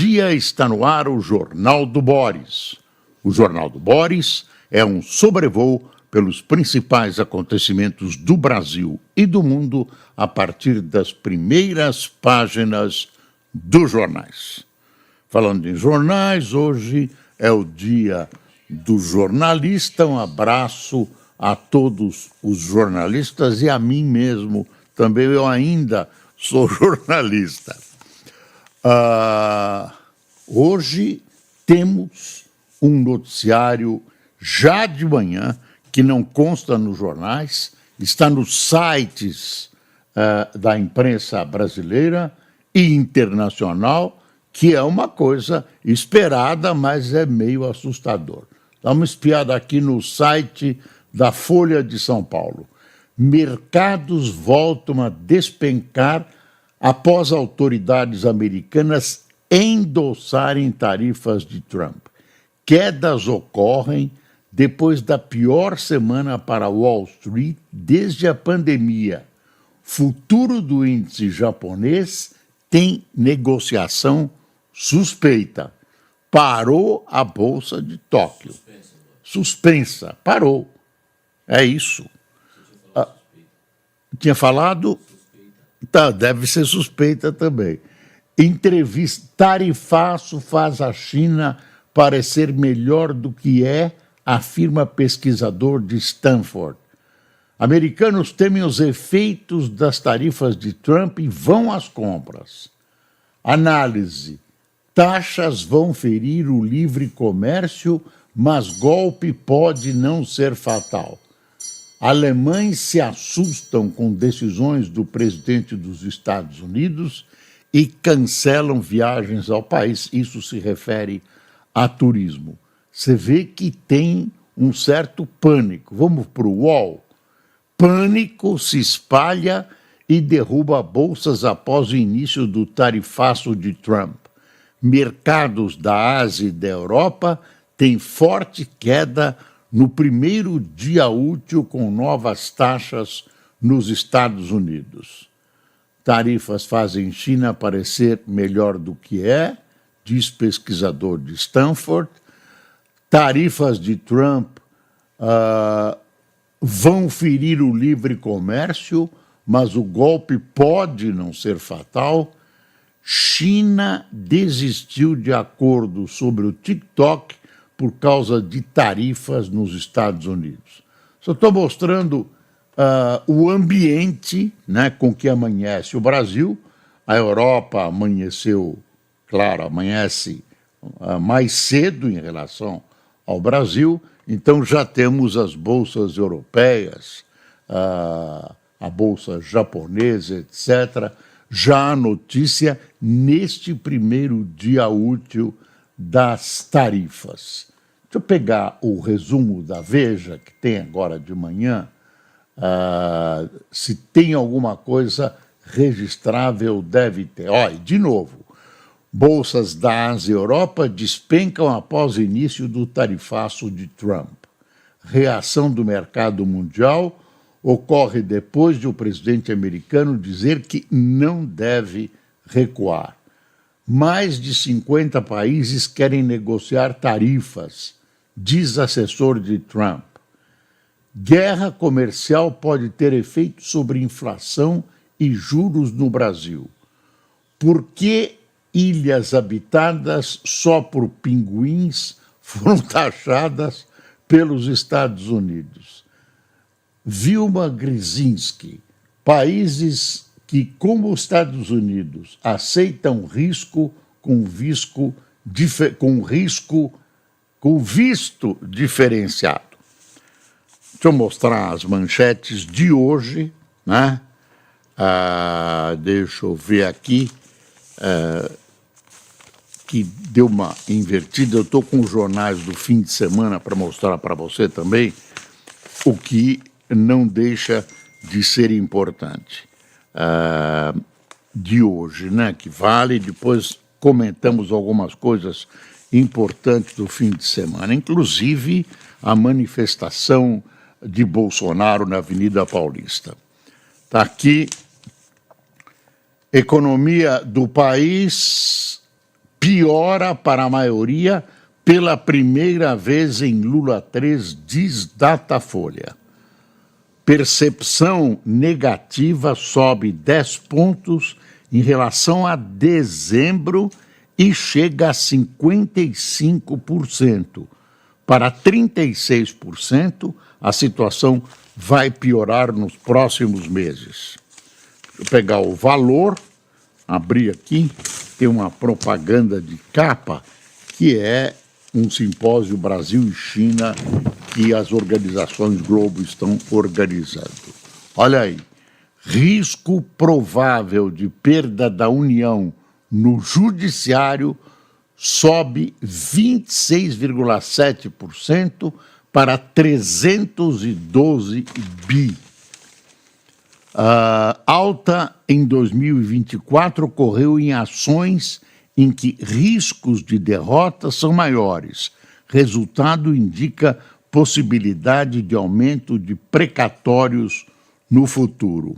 dia está no ar o Jornal do Boris. O Jornal do Boris é um sobrevoo pelos principais acontecimentos do Brasil e do mundo a partir das primeiras páginas dos jornais. Falando em jornais, hoje é o dia do jornalista. Um abraço a todos os jornalistas e a mim mesmo também. Eu ainda sou jornalista. Hoje temos um noticiário já de manhã que não consta nos jornais, está nos sites da imprensa brasileira e internacional, que é uma coisa esperada, mas é meio assustador. Dá uma espiada aqui no site da Folha de São Paulo. Mercados voltam a despencar após autoridades americanas endossarem tarifas de Trump. Quedas ocorrem depois da pior semana para Wall Street desde a pandemia. Futuro do índice japonês tem negociação suspeita. Parou a Bolsa de Tóquio. Suspensa. Parou. É isso. Tinha falado? Tá, deve ser suspeita também. Entrevista. Tarifaço faz a China parecer melhor do que é, afirma pesquisador de Stanford. Americanos temem os efeitos das tarifas de Trump e vão às compras. Análise. Taxas vão ferir o livre comércio, mas golpe pode não ser fatal. Alemães se assustam com decisões do presidente dos Estados Unidos e cancelam viagens ao país. Isso se refere a turismo. Você vê que tem um certo pânico. Vamos para o UOL. Pânico se espalha e derruba bolsas após o início do tarifaço de Trump. Mercados da Ásia e da Europa têm forte queda no primeiro dia útil com novas taxas nos Estados Unidos. Tarifas fazem China parecer melhor do que é, diz pesquisador de Stanford. Tarifas de Trump vão ferir o livre comércio, mas o golpe pode não ser fatal. China desistiu de acordo sobre o TikTok por causa de tarifas nos Estados Unidos. Só estou mostrando o ambiente, né, com que amanhece o Brasil. A Europa amanheceu, claro, amanhece mais cedo em relação ao Brasil, então já temos as bolsas europeias, a bolsa japonesa, etc. Já a notícia neste primeiro dia útil das tarifas. Deixa eu pegar o resumo da Veja, que tem agora de manhã, se tem alguma coisa registrável, deve ter. Olha, de novo, bolsas da Ásia e Europa despencam após o início do tarifaço de Trump. Reação do mercado mundial ocorre depois de o presidente americano dizer que não deve recuar. Mais de 50 países querem negociar tarifas, diz assessor de Trump. Guerra comercial pode ter efeito sobre inflação e juros no Brasil. Por que ilhas habitadas só por pinguins foram taxadas pelos Estados Unidos? Vilma Grzinski. Países que, como os Estados Unidos, aceitam risco com visto diferenciado. Deixa eu mostrar as manchetes de hoje, né? Deixa eu ver aqui, que deu uma invertida. Eu estou com os jornais do fim de semana para mostrar para você também, o que não deixa de ser importante. De hoje, né, que vale, depois comentamos algumas coisas importantes do fim de semana, inclusive a manifestação de Bolsonaro na Avenida Paulista. Está aqui, economia do país piora para a maioria pela primeira vez em Lula 3, diz Datafolha. Percepção negativa sobe 10 pontos em relação a dezembro e chega a 55%. Para 36%, a situação vai piorar nos próximos meses. Deixa eu pegar o valor, abrir aqui, tem uma propaganda de capa, que é um simpósio Brasil e China que as organizações Globo estão organizando. Olha aí, risco provável de perda da União no judiciário sobe 26,7% para 312 bi. Alta em 2024 ocorreu em ações em que riscos de derrota são maiores. Resultado indica possibilidade de aumento de precatórios no futuro.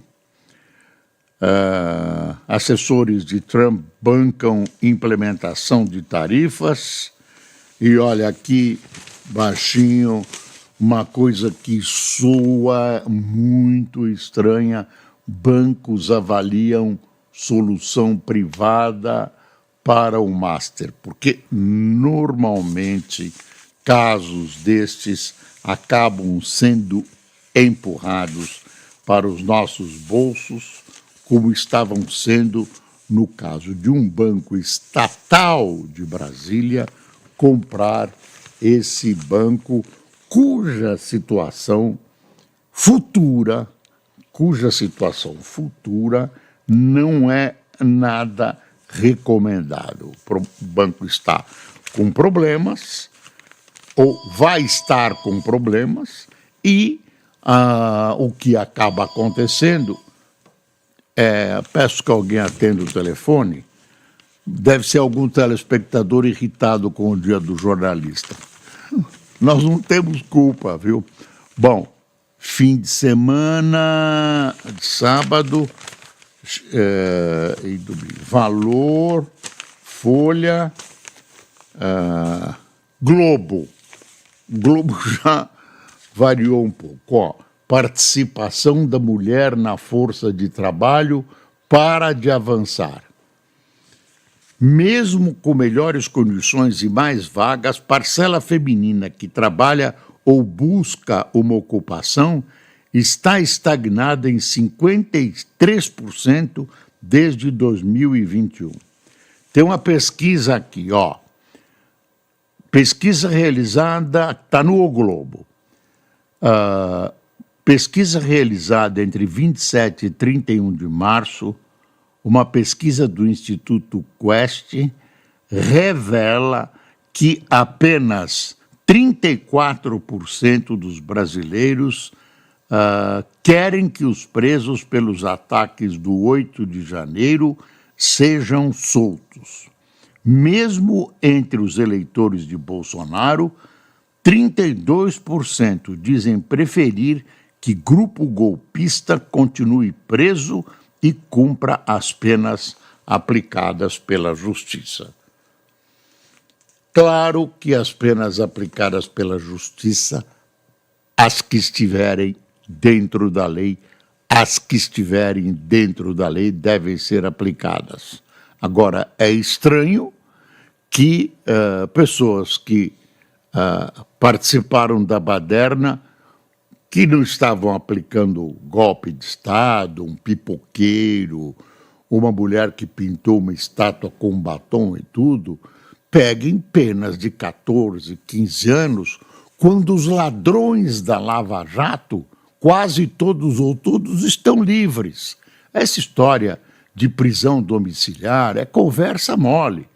Assessores de Trump bancam implementação de tarifas. E olha aqui, baixinho, uma coisa que soa muito estranha: bancos avaliam solução privada para o master, porque normalmente casos destes acabam sendo empurrados para os nossos bolsos, como estavam sendo no caso de um banco estatal de Brasília comprar esse banco cuja situação futura não é nada recomendado. O banco está com problemas, ou vai estar com problemas, e o que acaba acontecendo peço que alguém atenda o telefone, deve ser algum telespectador irritado com o Dia do Jornalista. Nós não temos culpa, viu? Bom, fim de semana, sábado, Valor, Folha, Globo. Globo já variou um pouco. Ó, participação da mulher na força de trabalho para de avançar. Mesmo com melhores condições e mais vagas, parcela feminina que trabalha ou busca uma ocupação está estagnada em 53% desde 2021. Tem uma pesquisa aqui, ó. Pesquisa realizada, está no O Globo. Pesquisa realizada entre 27 e 31 de março, uma pesquisa do Instituto Quest revela que apenas 34% dos brasileiros querem que os presos pelos ataques do 8 de janeiro sejam soltos. Mesmo entre os eleitores de Bolsonaro, 32% dizem preferir que grupo golpista continue preso e cumpra as penas aplicadas pela Justiça. Claro que as penas aplicadas pela Justiça, as que estiverem dentro da lei, devem ser aplicadas. Agora, é estranho que pessoas que participaram da baderna, que não estavam aplicando golpe de Estado, um pipoqueiro, uma mulher que pintou uma estátua com batom e tudo, peguem penas de 14, 15 anos, quando os ladrões da Lava Jato, quase todos ou todos, estão livres. Essa história de prisão domiciliar é conversa mole,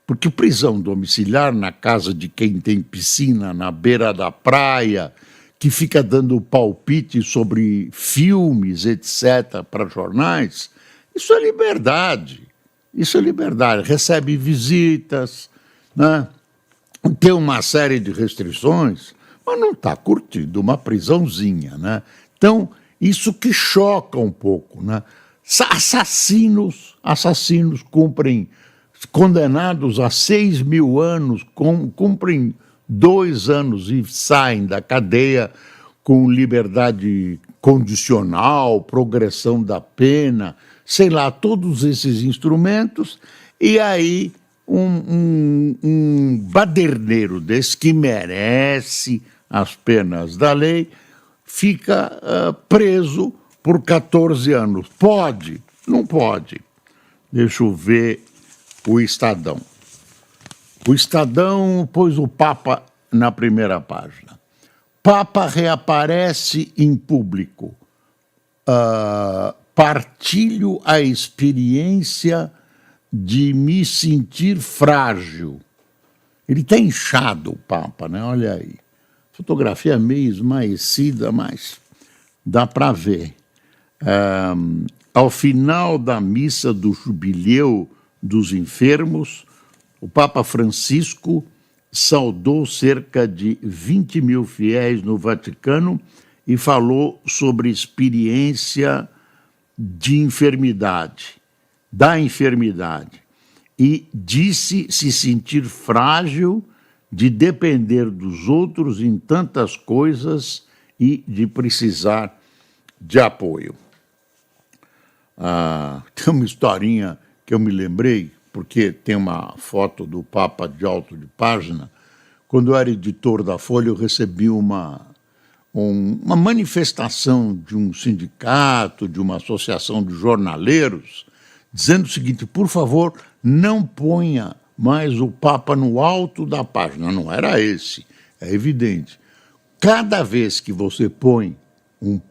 porque prisão domiciliar na casa de quem tem piscina na beira da praia, que fica dando palpite sobre filmes, etc., para jornais, isso é liberdade. Recebe visitas, né? Tem uma série de restrições, mas não está curtindo uma prisãozinha, né? Então, isso que choca um pouco, né? Assassinos cumprem condenados a 6.000 anos, cumprem 2 anos e saem da cadeia com liberdade condicional, progressão da pena, sei lá, todos esses instrumentos, e aí um baderneiro desse que merece as penas da lei fica preso por 14 anos. Pode? Não pode. Deixa eu ver o Estadão. O Estadão pôs o Papa na primeira página. Papa reaparece em público. Partilho a experiência de me sentir frágil. Ele está inchado, o Papa, né? Olha aí. Fotografia meio esmaecida, mas dá para ver. Ao final da missa do Jubileu dos Enfermos, o Papa Francisco saudou cerca de 20.000 fiéis no Vaticano e falou sobre experiência de enfermidade, da enfermidade, e disse se sentir frágil, de depender dos outros em tantas coisas e de precisar de apoio. Tem uma historinha que eu me lembrei, porque tem uma foto do Papa de alto de página. Quando eu era editor da Folha, eu recebi uma manifestação de um sindicato, de uma associação de jornaleiros, dizendo o seguinte: por favor, não ponha mais o Papa no alto da página. Não era esse, é evidente. Cada vez que você põe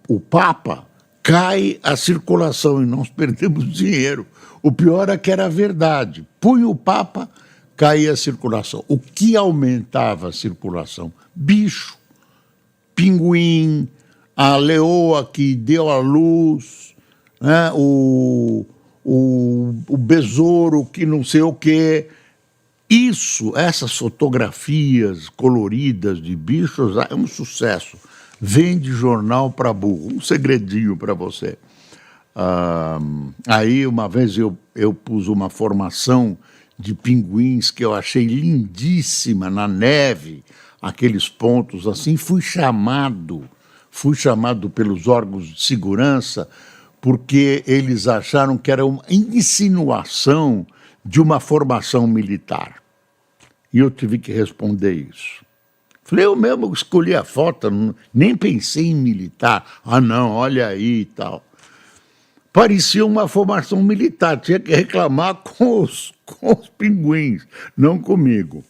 o Papa, cai a circulação e nós perdemos dinheiro. O pior é que era verdade. Punha o Papa, caía a circulação. O que aumentava a circulação? Bicho, pinguim, a leoa que deu à luz, né? o besouro que não sei o quê. Essas fotografias coloridas de bichos, é um sucesso. Vende jornal para burro. Um segredinho para você. Aí, uma vez, eu pus uma formação de pinguins que eu achei lindíssima, na neve, aqueles pontos assim. Fui chamado pelos órgãos de segurança porque eles acharam que era uma insinuação de uma formação militar. E eu tive que responder isso. Falei, eu mesmo escolhi a foto, nem pensei em militar. Ah, não, olha aí e tal. Parecia uma formação militar, tinha que reclamar com os pinguins, não comigo.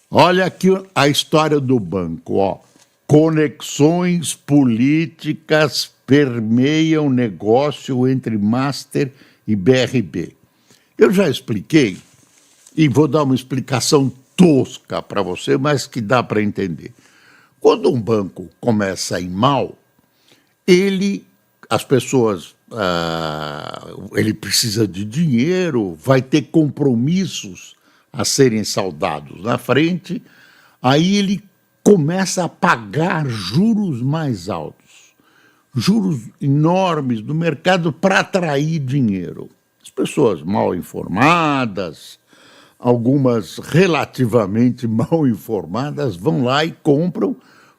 Olha aqui a história do banco, ó. Conexões políticas permeiam negócio entre Master e BRB. Eu já expliquei, e vou dar uma explicação tosca para você, mas que dá para entender. Quando um banco começa a ir mal, as pessoas, ele precisa de dinheiro, vai ter compromissos a serem saldados na frente, aí ele começa a pagar juros mais altos, juros enormes do mercado para atrair dinheiro. As pessoas mal informadas, algumas relativamente mal informadas, vão lá e compram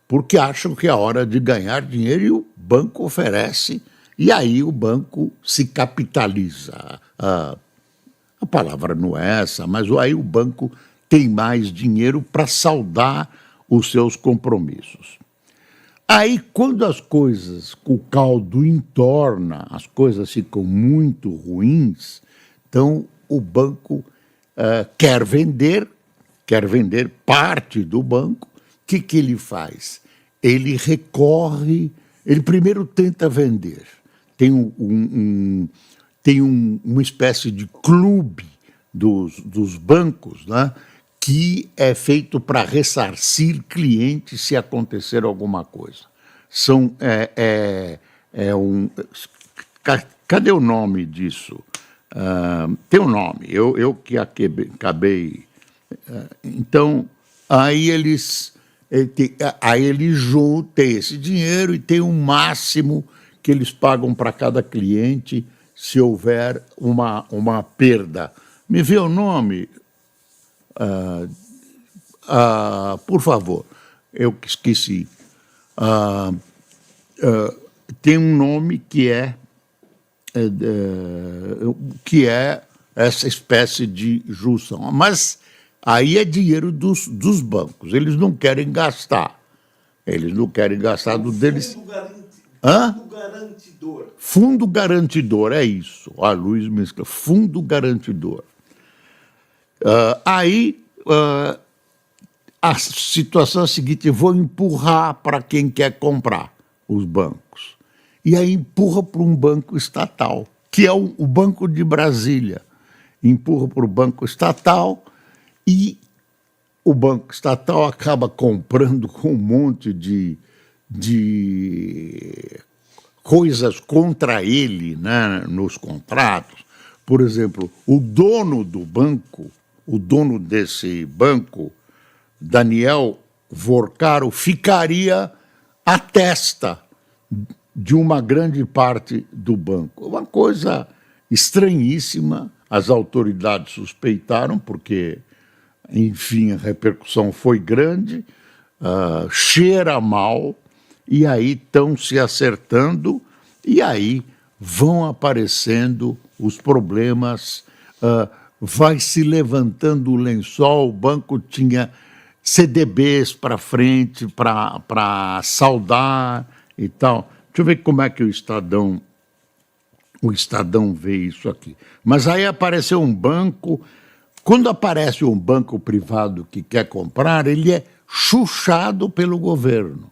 porque acham que é a hora de ganhar dinheiro e o banco oferece, e aí o banco se capitaliza. A palavra não é essa, mas aí o banco tem mais dinheiro para saldar os seus compromissos. Aí, quando as coisas, o caldo entorna, as coisas ficam muito ruins, então o banco quer vender parte do banco. O que ele faz? Ele recorre, ele primeiro tenta vender. Tem uma espécie de clube dos bancos, né, que é feito para ressarcir clientes se acontecer alguma coisa. Cadê o nome disso? Tem um nome, eu que acabei. Então, aí eles juntam esse dinheiro e tem um máximo que eles pagam para cada cliente se houver uma perda. Me vê o nome, por favor. Eu esqueci. Tem um nome que é essa espécie de junção. Mas aí é dinheiro dos bancos. Eles não querem gastar. Eles não querem gastar do deles. Fundo garantidor. Fundo garantidor, é isso. A Luiz me escreveu. Fundo garantidor. A situação é a seguinte: eu vou empurrar para quem quer comprar os bancos. E aí empurra para um banco estatal, que é o Banco de Brasília. Empurra para o banco estatal e o banco estatal acaba comprando com um monte de coisas contra ele, né, nos contratos. Por exemplo, o dono desse banco, Daniel Vorcaro, ficaria à testa de uma grande parte do banco. Uma coisa estranhíssima. As autoridades suspeitaram, porque, enfim, a repercussão foi grande, cheira mal, e aí estão se acertando, e aí vão aparecendo os problemas, vai se levantando o lençol. O banco tinha CDBs para frente, para saldar e tal. Deixa eu ver como é que o Estadão vê isso aqui. Mas aí apareceu um banco. Quando aparece um banco privado que quer comprar, ele é chuchado pelo governo.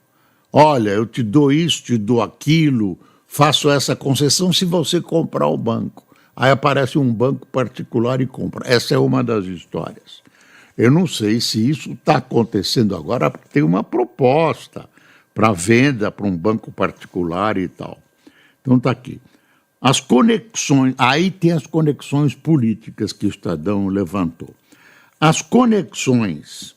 Olha, eu te dou isso, te dou aquilo, faço essa concessão se você comprar o banco. Aí aparece um banco particular e compra. Essa é uma das histórias. Eu não sei se isso está acontecendo agora, porque tem uma proposta para venda para um banco particular e tal. Então está aqui. As conexões, aí tem as conexões políticas que o Estadão levantou. As conexões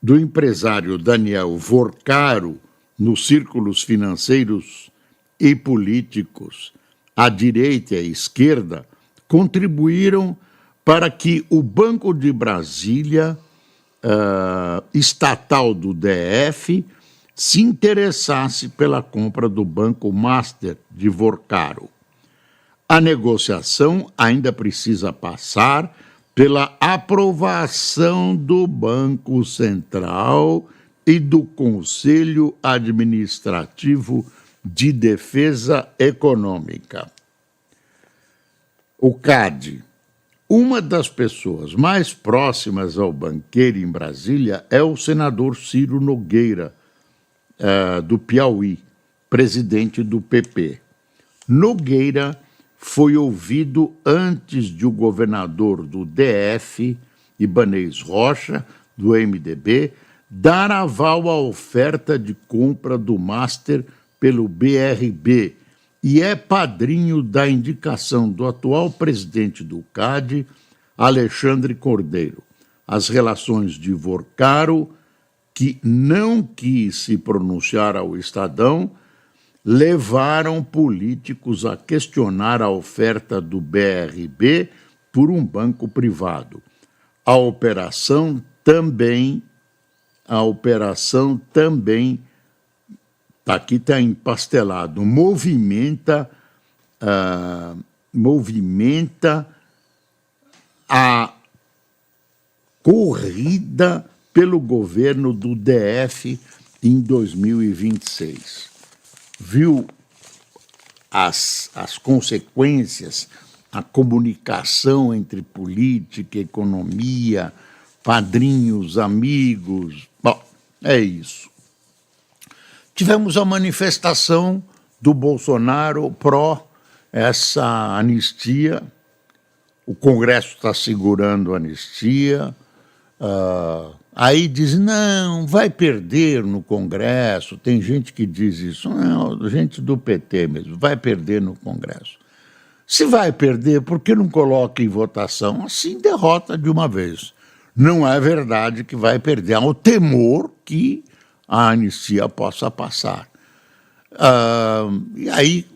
do empresário Daniel Vorcaro nos círculos financeiros e políticos à direita e à esquerda contribuíram para que o Banco de Brasília, estatal do DF, se interessasse pela compra do Banco Master de Vorcaro. A negociação ainda precisa passar pela aprovação do Banco Central e do Conselho Administrativo de Defesa Econômica. O CAD. Uma das pessoas mais próximas ao banqueiro em Brasília é o senador Ciro Nogueira, do Piauí, presidente do PP. Nogueira foi ouvido antes de o governador do DF, Ibanez Rocha, do MDB, dar aval à oferta de compra do Master pelo BRB e é padrinho da indicação do atual presidente do CAD, Alexandre Cordeiro. As relações de Vorcaro, que não quis se pronunciar ao Estadão, levaram políticos a questionar a oferta do BRB por um banco privado. A operação também, aqui está empastelado, movimenta a corrida pelo governo do DF em 2026. Viu as consequências, a comunicação entre política, economia, padrinhos, amigos. Bom, é isso. Tivemos a manifestação do Bolsonaro pró essa anistia. O Congresso está segurando a anistia. Aí diz, não, vai perder no Congresso. Tem gente que diz isso. Não, gente do PT mesmo, vai perder no Congresso. Se vai perder, por que não coloca em votação? Assim derrota de uma vez. Não é verdade que vai perder. Há o temor que a anistia possa passar. E aí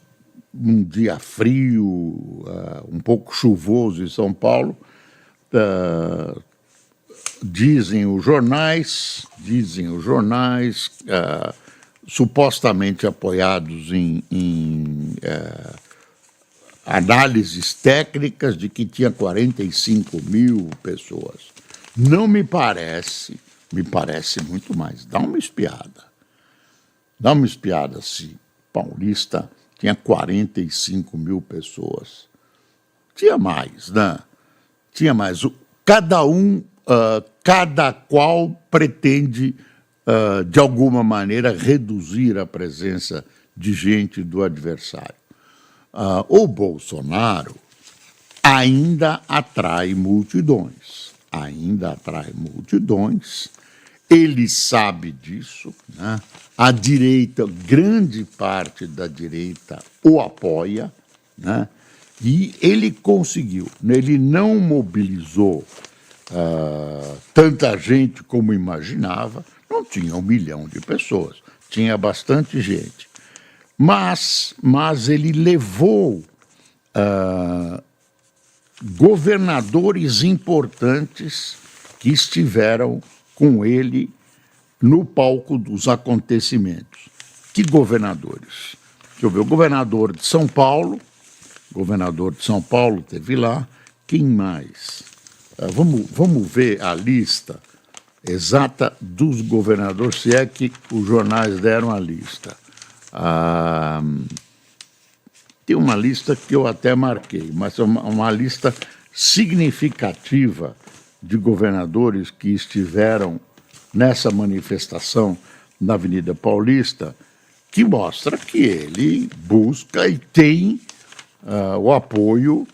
um dia frio, um pouco chuvoso em São Paulo. Dizem os jornais, supostamente apoiados em análises técnicas, de que tinha 45 mil pessoas. Não me parece muito mais. Dá uma espiada se Paulista tinha 45 mil pessoas. Tinha mais, né? Tinha mais. Cada qual pretende, de alguma maneira, reduzir a presença de gente do adversário. O Bolsonaro ainda atrai multidões. Ele sabe disso, né? A direita, grande parte da direita o apoia, né? E ele conseguiu, ele não mobilizou tanta gente como imaginava, não tinha 1 milhão de pessoas, tinha bastante gente, mas ele levou governadores importantes que estiveram com ele no palco dos acontecimentos. Que governadores? Deixa eu ver, o governador de São Paulo teve lá. Quem mais? Vamos ver a lista exata dos governadores, se é que os jornais deram a lista. Tem uma lista que eu até marquei, mas é uma lista significativa de governadores que estiveram nessa manifestação na Avenida Paulista, que mostra que ele busca e tem o apoio,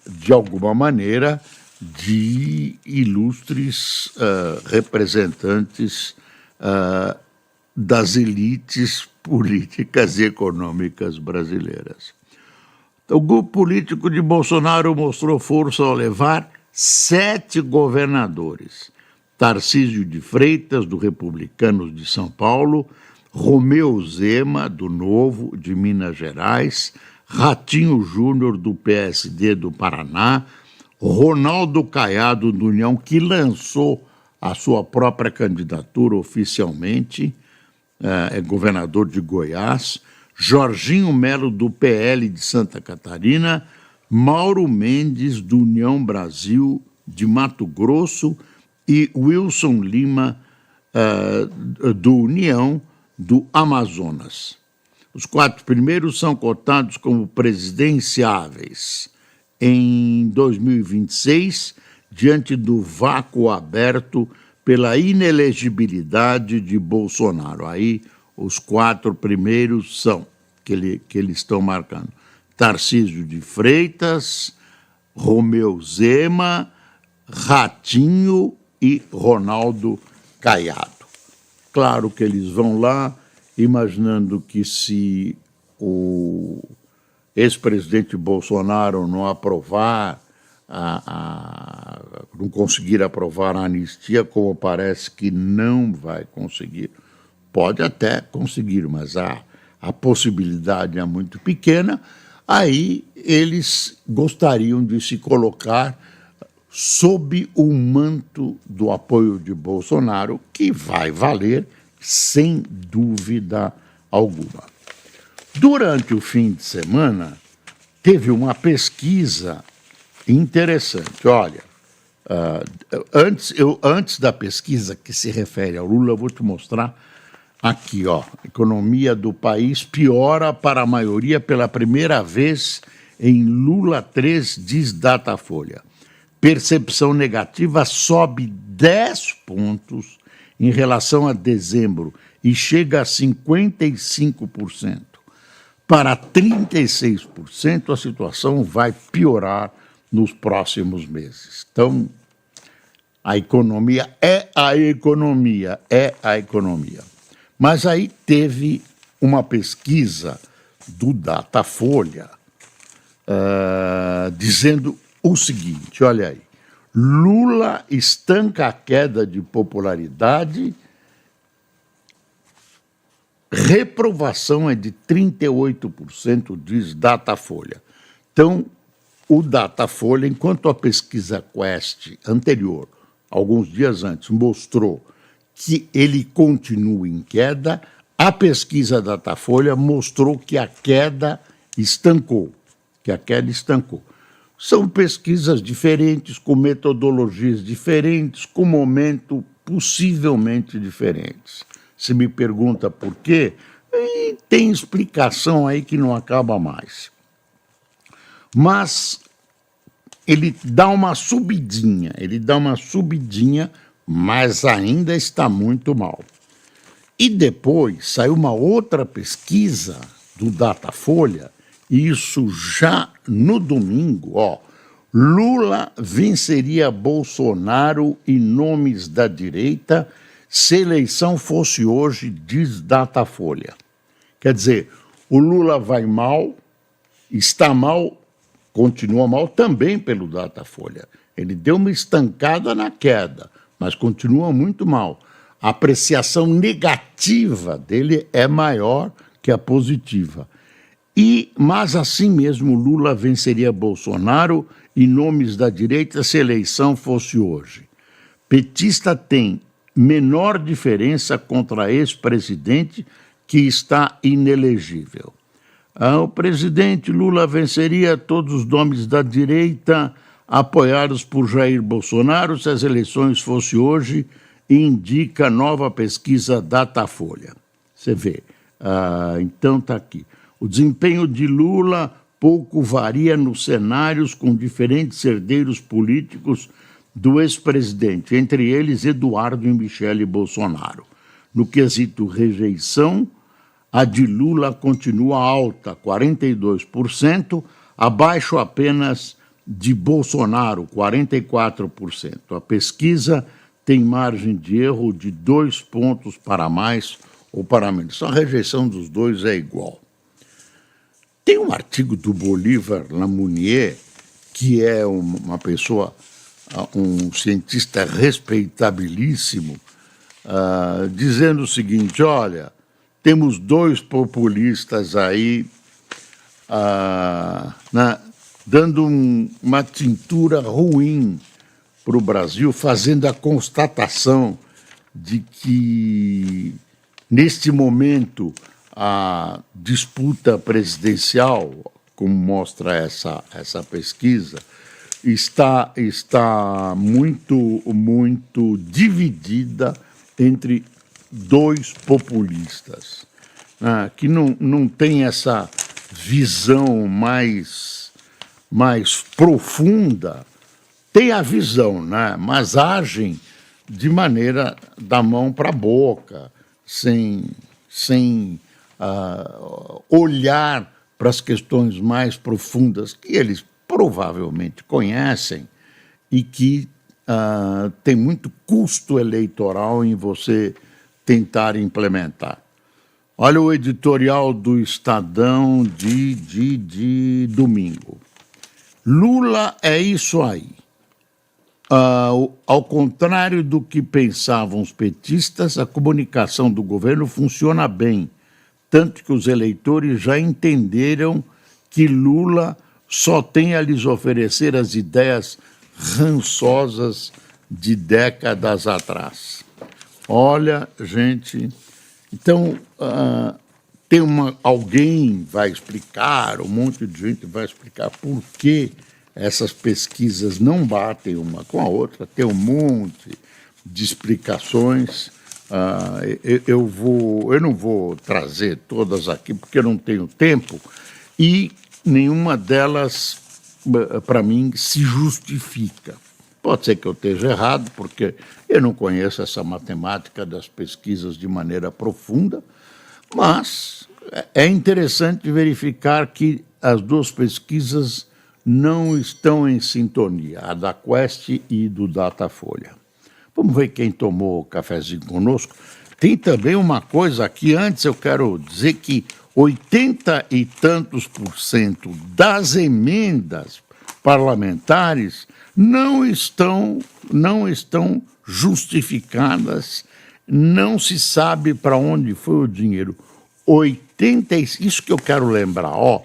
de alguma maneira, de ilustres representantes das elites políticas e econômicas brasileiras. O grupo político de Bolsonaro mostrou força ao levar 7 governadores: Tarcísio de Freitas, do Republicanos de São Paulo, Romeu Zema, do Novo, de Minas Gerais, Ratinho Júnior, do PSD do Paraná, Ronaldo Caiado, do União, que lançou a sua própria candidatura oficialmente, é governador de Goiás, Jorginho Melo, do PL de Santa Catarina, Mauro Mendes, do União Brasil, de Mato Grosso, e Wilson Lima, do União, do Amazonas. Os 4 primeiros são cotados como presidenciáveis em 2026, diante do vácuo aberto pela inelegibilidade de Bolsonaro. Aí, os 4 primeiros são, que eles estão marcando: Tarcísio de Freitas, Romeu Zema, Ratinho e Ronaldo Caiado. Claro que eles vão lá imaginando que, se o ex-presidente Bolsonaro não aprovar, não conseguir aprovar a anistia, como parece que não vai conseguir, pode até conseguir, mas a possibilidade é muito pequena, aí eles gostariam de se colocar sob o manto do apoio de Bolsonaro, que vai valer sem dúvida alguma. Durante o fim de semana, teve uma pesquisa interessante. Olha, antes da pesquisa que se refere ao Lula, eu vou te mostrar aqui, ó. A economia do país piora para a maioria pela primeira vez em Lula 3, diz Datafolha. Percepção negativa sobe 10 pontos em relação a dezembro e chega a 55%. Para 36%, a situação vai piorar nos próximos meses. Então, a economia é a economia. Mas aí teve uma pesquisa do Datafolha dizendo o seguinte, olha aí: Lula estanca a queda de popularidade Reprovação é de 38%, diz Datafolha. Então, o Datafolha, enquanto a pesquisa Quest anterior, alguns dias antes, mostrou que ele continua em queda, a pesquisa Datafolha mostrou que a queda estancou, São pesquisas diferentes, com metodologias diferentes, com momento possivelmente diferentes. Se me pergunta por quê, tem explicação aí que não acaba mais. Mas ele dá uma subidinha, mas ainda está muito mal. E depois saiu uma outra pesquisa do Datafolha, isso já no domingo, Lula venceria Bolsonaro e nomes da direita se a eleição fosse hoje, diz Datafolha. Quer dizer, o Lula vai mal, está mal, continua mal também pelo Datafolha. Ele deu uma estancada na queda, mas continua muito mal. A apreciação negativa dele é maior que a positiva. Mas assim mesmo Lula venceria Bolsonaro e nomes da direita se a eleição fosse hoje. Petista tem menor diferença contra ex-presidente que está inelegível. O presidente Lula venceria todos os nomes da direita apoiados por Jair Bolsonaro se as eleições fossem hoje, indica nova pesquisa Datafolha. Você vê. Então está aqui. O desempenho de Lula pouco varia nos cenários com diferentes herdeiros políticos do ex-presidente, entre eles Eduardo e Michele Bolsonaro. No quesito rejeição, a de Lula continua alta, 42%, abaixo apenas de Bolsonaro, 44%. A pesquisa tem margem de erro de 2 pontos para mais ou para menos. A rejeição dos dois é igual. Tem um artigo do Bolívar Lamounier, que é uma pessoa, um cientista respeitabilíssimo, dizendo o seguinte: olha, temos 2 populistas aí dando uma tintura ruim para o Brasil, fazendo a constatação de que, neste momento, a disputa presidencial, como mostra essa pesquisa, está muito dividida entre 2 populistas, que não tem essa visão mais profunda. Tem a visão, mas agem de maneira da mão para a boca, sem olhar para as questões mais profundas que eles provavelmente conhecem e que tem muito custo eleitoral em você tentar implementar. Olha o editorial do Estadão de domingo. Lula é isso aí. Ao contrário do que pensavam os petistas, a comunicação do governo funciona bem, tanto que os eleitores já entenderam que Lula só tem a lhes oferecer as ideias rançosas de décadas atrás. Olha, gente, então alguém vai explicar, um monte de gente vai explicar por que essas pesquisas não batem uma com a outra, tem um monte de explicações. Eu não vou trazer todas aqui porque eu não tenho tempo e nenhuma delas, para mim, se justifica. Pode ser que eu esteja errado, porque eu não conheço essa matemática das pesquisas de maneira profunda, mas é interessante verificar que as 2 pesquisas não estão em sintonia, a da Quest e do Datafolha. Vamos ver quem tomou cafezinho conosco. Tem também uma coisa aqui, antes eu quero dizer que 80 e tantos % das emendas parlamentares não estão justificadas, não se sabe para onde foi o dinheiro. isso que eu quero lembrar, ó.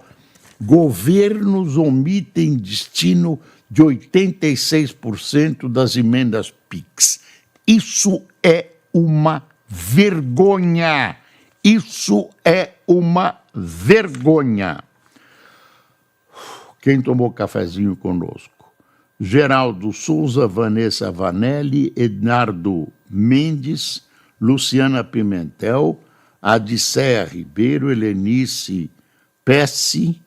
Governos omitem destino de 86% das emendas PIX. Isso é uma vergonha. Isso é uma vergonha. Quem tomou cafezinho conosco? Geraldo Souza, Vanessa Vanelli, Ednardo Mendes, Luciana Pimentel, Adicéia Ribeiro, Helenice Pesce,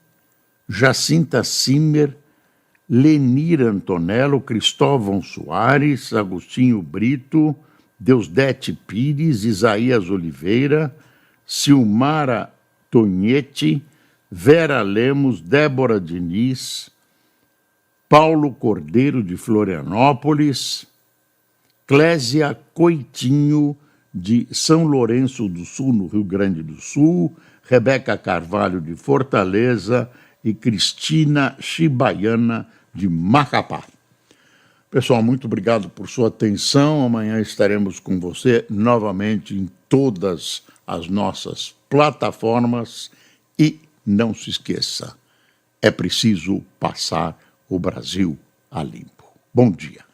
Jacinta Simmer, Lenir Antonello, Cristóvão Soares, Agostinho Brito, Deusdete Pires, Isaías Oliveira, Silmara Tonhete, Vera Lemos, Débora Diniz, Paulo Cordeiro de Florianópolis, Clésia Coitinho de São Lourenço do Sul, no Rio Grande do Sul, Rebeca Carvalho de Fortaleza e Cristina Chibaiana de Macapá. Pessoal, muito obrigado por sua atenção. Amanhã estaremos com você novamente em todas as nossas plataformas e não se esqueça, é preciso passar o Brasil a limpo. Bom dia.